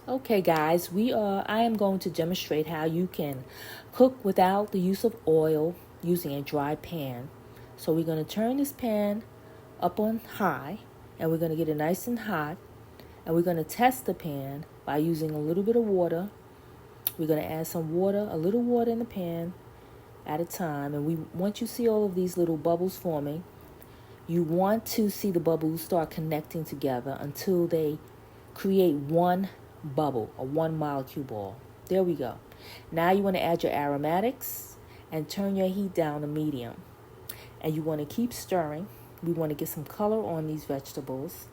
Okay guys, I am going to demonstrate how you can cook without the use of oil using a dry pan. So we're going to turn this pan up on high and we're going to get it nice and hot, and we're going to test the pan by using a little bit of water. We're going to add some water, a little water in the pan at a time, and once you see all of these little bubbles forming, you want to see the bubbles start connecting together until they create one bubble, or one molecule ball. There we go. Now you want to add your aromatics and turn your heat down to medium. And you want to keep stirring. We want to get some color on these vegetables.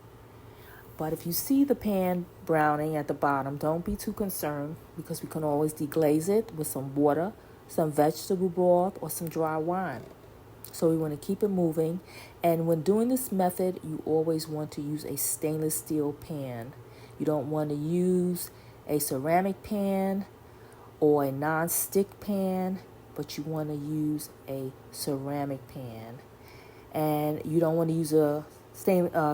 But if you see the pan browning at the bottom, don't be too concerned, because we can always deglaze it with some water, some vegetable broth, or some dry wine. So we want to keep it moving. And when doing this method, you always want to use a stainless steel pan. You don't want to use a ceramic pan or a non-stick pan, but you want to use a ceramic pan. And you don't want to use a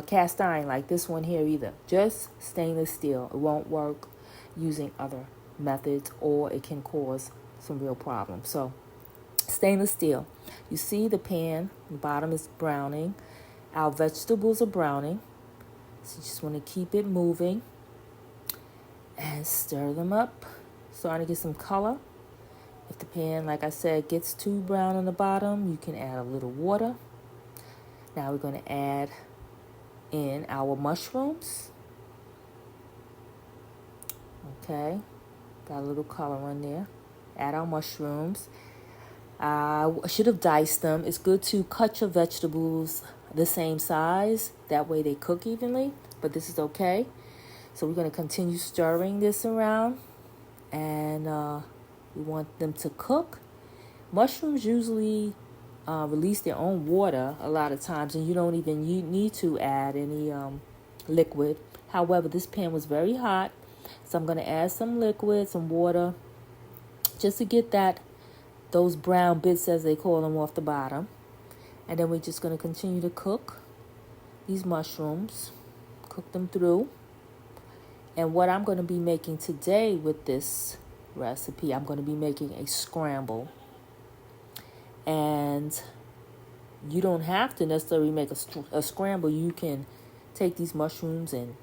cast iron like this one here either. Just stainless steel. It won't work using other methods, or it can cause some real problems. So stainless steel. You see the pan, the bottom is browning. Our vegetables are browning. So you just want to keep it moving and stir them up, starting to get some color. If the pan, like I said, gets too brown on the bottom, you can add a little water. Now we're going to add in our mushrooms. Okay, got a little color on there. Add our mushrooms. I should have diced them. It's good to cut your vegetables the same size. That way they cook evenly, but this is okay. So we're going to continue stirring this around, and we want them to cook. Mushrooms usually release their own water a lot of times, and you don't even need to add any liquid. However, this pan was very hot, so I'm going to add some liquid, some water, just to get those brown bits, as they call them, off the bottom. And then we're just going to continue to cook these mushrooms, cook them through. And what I'm going to be making today with this recipe, I'm going to be making a scramble. And you don't have to necessarily make a scramble. You can take these mushrooms and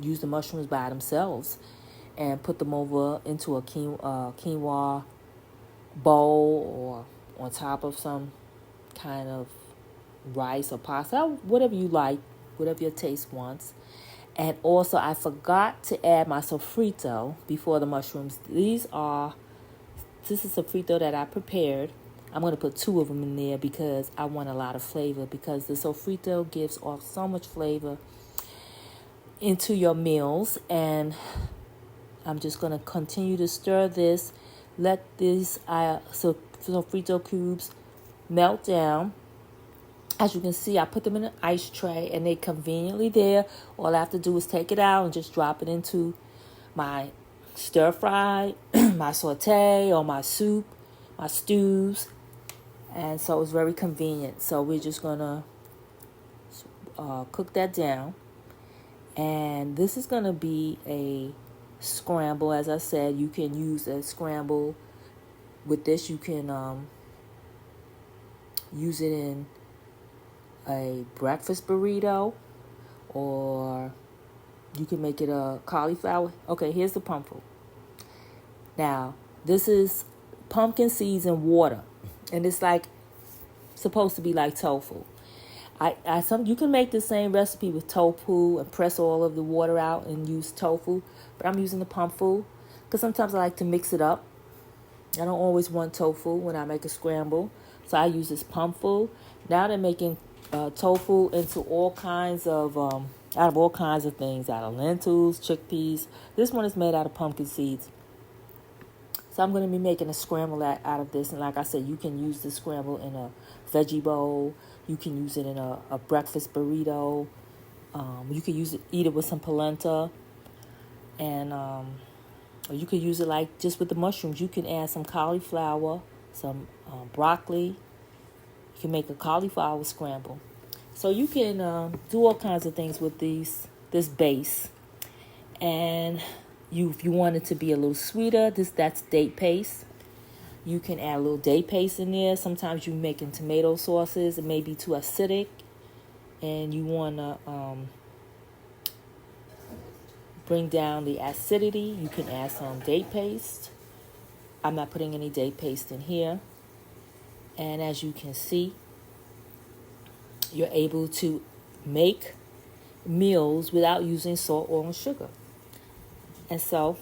use the mushrooms by themselves and put them over into a quinoa bowl, or on top of some kind of rice or pasta, whatever you like, whatever your taste wants. And also, I forgot to add my sofrito before the mushrooms. This is sofrito that I prepared. I'm going to put 2 of them in there because I want a lot of flavor, because the sofrito gives off so much flavor into your meals. And I'm just going to continue to stir this. Let these sofrito cubes melt down. As you can see, I put them in an ice tray, and they're conveniently there. All I have to do is take it out and just drop it into my stir fry, my saute, or my soup, my stews. And so it's very convenient. So we're just going to cook that down. And this is going to be a scramble. As I said, you can use a scramble. With this, you can use it in a breakfast burrito, or you can make it a cauliflower. Okay, here's the pumpkin. Now, this is pumpkin seeds and water, and it's like supposed to be like tofu. You can make the same recipe with tofu and press all of the water out and use tofu, but I'm using the pumpkin because sometimes I like to mix it up. I don't always want tofu when I make a scramble, so I use this pumpkin. Now they're making tofu into all kinds of out of all kinds of things, out of lentils, chickpeas. This one is made out of pumpkin seeds. So I'm going to be making a scramble out of this. And like I said, you can use this scramble in a veggie bowl. You can use it in a breakfast burrito. You can eat it with some polenta. And or you could use it like just with the mushrooms. You can add some cauliflower, some broccoli. You can make a cauliflower scramble. So you can do all kinds of things with this base. And if you want it to be a little sweeter, that's date paste. You can add a little date paste in there. Sometimes you're making tomato sauces. It may be too acidic, and you want to bring down the acidity. You can add some date paste. I'm not putting any date paste in here. And as you can see, you're able to make meals without using salt, oil, and sugar. And so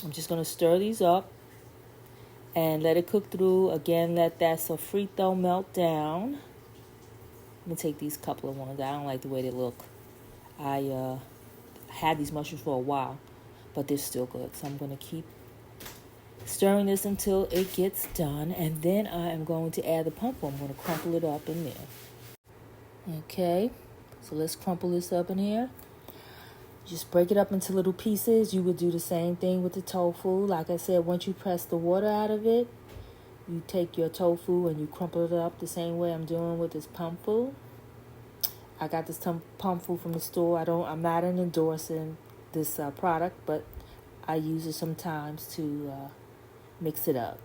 I'm just going to stir these up and let it cook through. Again, let that sofrito melt down. Let me take these couple of ones. I don't like the way they look. I had these mushrooms for a while, but they're still good. So I'm going to keep stirring this until it gets done. And then I am going to add the pumpkin. I'm going to crumple it up in there. Okay, so let's crumple this up in here. Just break it up into little pieces. You would do the same thing with the tofu. Like I said, once you press the water out of it, you take your tofu and you crumple it up the same way I'm doing with this pumpkin. I got this pumpkin from the store. I'm not endorsing this product, but I use it sometimes to mix it up.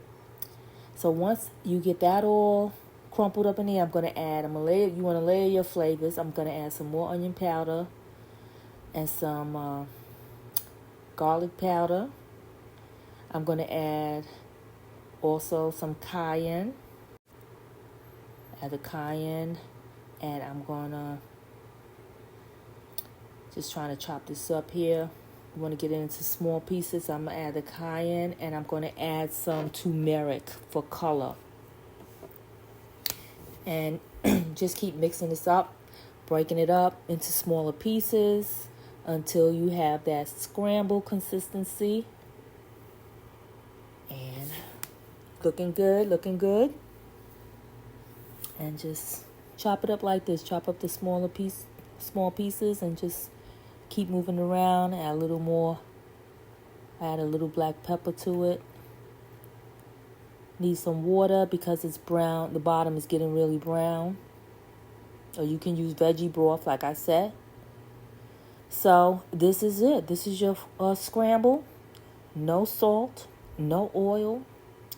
So once you get that all crumpled up in there, you want to layer your flavors. I'm going to add some more onion powder and some garlic powder. I'm going to add also some cayenne. Add the cayenne, and I'm going to just trying to chop this up here. You want to get it into small pieces. I'm going to add the cayenne, and I'm going to add some turmeric for color. And just keep mixing this up, breaking it up into smaller pieces until you have that scramble consistency. And looking good. And just chop it up like this. Chop up the small pieces and just keep moving around. Add a little more. Add a little black pepper to it. Need some water because it's brown. The bottom is getting really brown. Or you can use veggie broth like I said. So this is it. This is your scramble. No salt, no oil,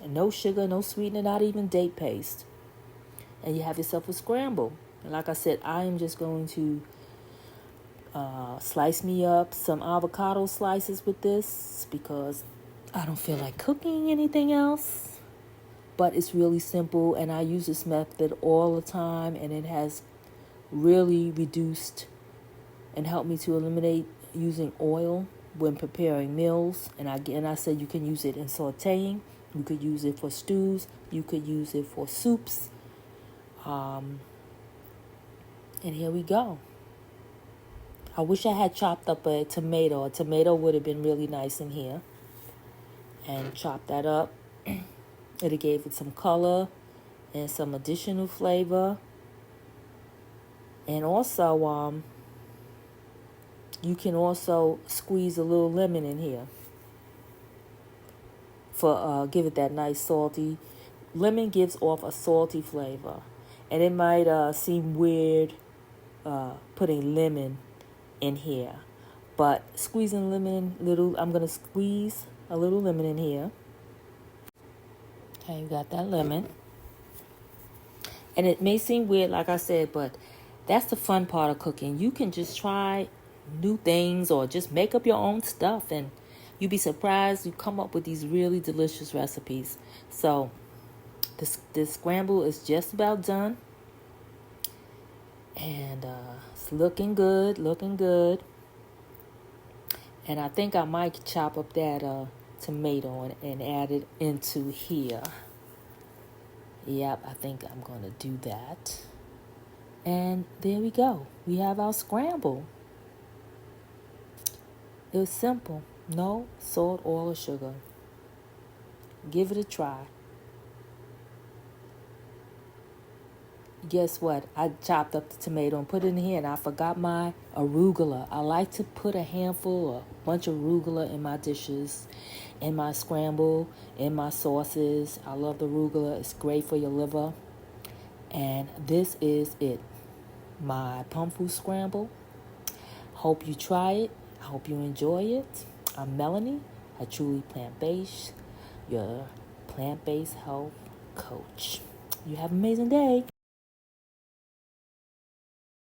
no sugar, no sweetener, not even date paste. And you have yourself a scramble. And like I said, I am just going to slice me up some avocado slices with this because I don't feel like cooking anything else. But it's really simple, and I use this method all the time, and it has really reduced and helped me to eliminate using oil when preparing meals. And I said you can use it in sauteing. You could use it for stews. You could use it for soups. And here we go. I wish I had chopped up a tomato. A tomato would have been really nice in here. And chop that up. It gave it some color and some additional flavor. And also, you can also squeeze a little lemon in here for give it that nice salty. Lemon gives off a salty flavor, and it might seem weird putting lemon in here, but squeezing I'm gonna squeeze a little lemon in here. Okay, you got that lemon. And it may seem weird, like I said, but that's the fun part of cooking. You can just try new things or just make up your own stuff, and you'd be surprised you come up with these really delicious recipes. So this scramble is just about done. And it's looking good. And I think I might chop up that tomato and add it into here. Yep, I think I'm going to do that. And there we go. We have our scramble. It was simple. No salt, oil, or sugar. Give it a try. Guess what? I chopped up the tomato and put it in here, and I forgot my arugula. I like to put a handful or a bunch of arugula in my dishes, in my scramble, in my sauces. I love the arugula. It's great for your liver. And this is it. My pumpkin scramble. Hope you try it. I hope you enjoy it. I'm Melanie, a truly plant-based, your plant-based health coach. You have an amazing day.